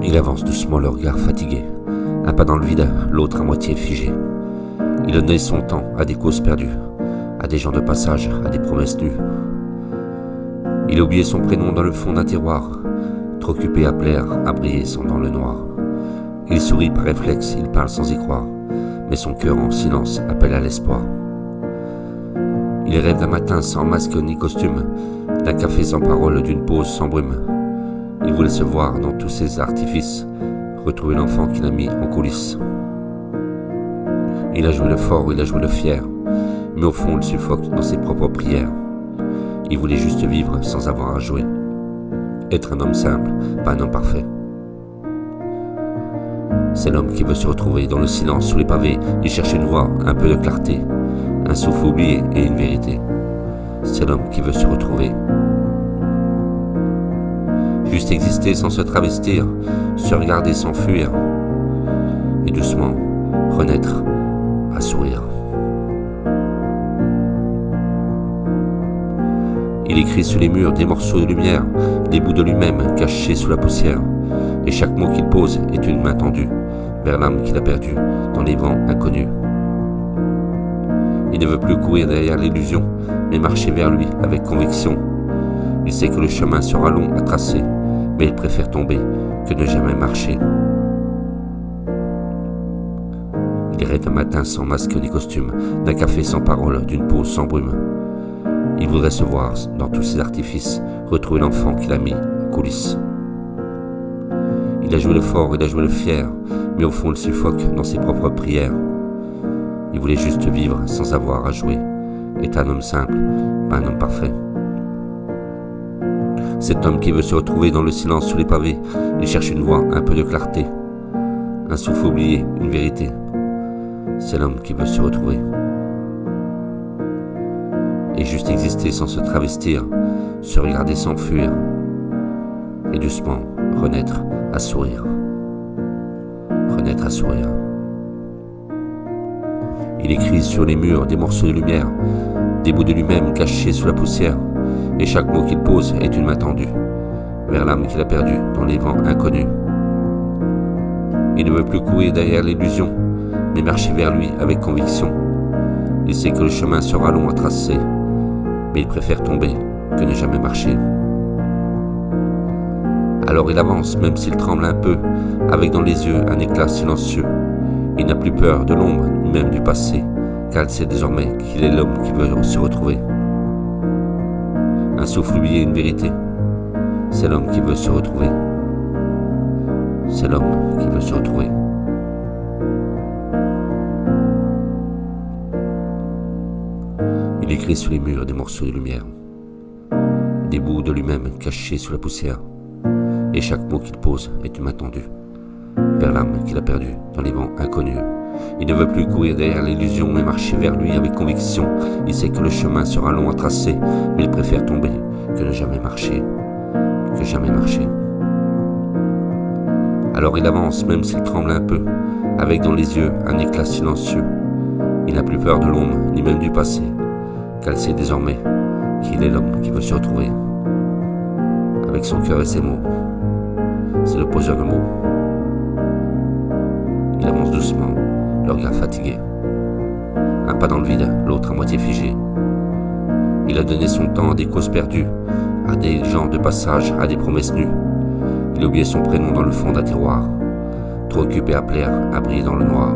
Il avance doucement, le regard fatigué, un pas dans le vide, l'autre à moitié figé. Il a donné son temps à des causes perdues, à des gens de passage, à des promesses nues. Il a oublié son prénom dans le fond d'un tiroir, trop occupé à plaire, à briller sans dans le noir. Il sourit par réflexe, il parle sans y croire, mais son cœur en silence appelle à l'espoir. Il rêve d'un matin sans masque ni costume, d'un café sans parole, d'une pause sans brume. Il voulait se voir dans tous ses artifices, retrouver l'enfant qu'il a mis en coulisses. Il a joué le fort, il a joué le fier, mais au fond il suffoque dans ses propres prières. Il voulait juste vivre sans avoir à jouer, être un homme simple, pas un homme parfait. C'est l'homme qui veut se retrouver dans le silence sous les pavés. Il cherche une voix, un peu de clarté, un souffle oublié et une vérité. C'est l'homme qui veut se retrouver. Juste exister sans se travestir, se regarder sans fuir, et doucement renaître à sourire. Il écrit sur les murs des morceaux de lumière, des bouts de lui-même cachés sous la poussière, et chaque mot qu'il pose est une main tendue vers l'âme qu'il a perdue dans les vents inconnus. Il ne veut plus courir derrière l'illusion, mais marcher vers lui avec conviction. Il sait que le chemin sera long à tracer, mais il préfère tomber que ne jamais marcher. Il rêve d'un matin sans masque ni costume, d'un café sans parole, d'une pause sans brume. Il voudrait se voir dans tous ses artifices, retrouver l'enfant qu'il a mis en coulisses. Il a joué le fort, il a joué le fier, mais au fond il suffoque dans ses propres prières. Il voulait juste vivre sans avoir à jouer, être un homme simple, pas un homme parfait. Cet homme qui veut se retrouver dans le silence sous les pavés, il cherche une voix, un peu de clarté, un souffle oublié, une vérité. C'est l'homme qui veut se retrouver. Et juste exister sans se travestir, se regarder sans fuir, et doucement renaître à sourire. Renaître à sourire. Il écrit sur les murs des morceaux de lumière, des bouts de lui-même cachés sous la poussière, et chaque mot qu'il pose est une main tendue vers l'âme qu'il a perdue dans les vents inconnus. Il ne veut plus courir derrière l'illusion, mais marcher vers lui avec conviction. Il sait que le chemin sera long à tracer, mais il préfère tomber que ne jamais marcher. Alors il avance, même s'il tremble un peu, avec dans les yeux un éclat silencieux. Il n'a plus peur de l'ombre, ni même du passé, car il sait désormais qu'il est l'homme qui veut se retrouver. Un souffle oublié, une vérité. C'est l'homme qui veut se retrouver. C'est l'homme qui veut se retrouver. Il écrit sur les murs des morceaux de lumière, des bouts de lui-même cachés sous la poussière, et chaque mot qu'il pose est une main tendue vers l'âme qu'il a perdue dans les vents inconnus. Il ne veut plus courir derrière l'illusion, mais marcher vers lui avec conviction. Il sait que le chemin sera long à tracer, mais il préfère tomber que ne jamais marcher, que jamais marcher. Alors il avance, même s'il tremble un peu, avec dans les yeux un éclat silencieux. Il n'a plus peur de l'ombre, ni même du passé, car il sait désormais qu'il est l'homme qui veut se retrouver. Avec son cœur et ses mots, c'est le poseur de mots. Il avance doucement, le regard fatigué. Un pas dans le vide, l'autre à moitié figé. Il a donné son temps à des causes perdues, à des gens de passage, à des promesses nues. Il a oublié son prénom dans le fond d'un tiroir, trop occupé à plaire, à briller dans le noir.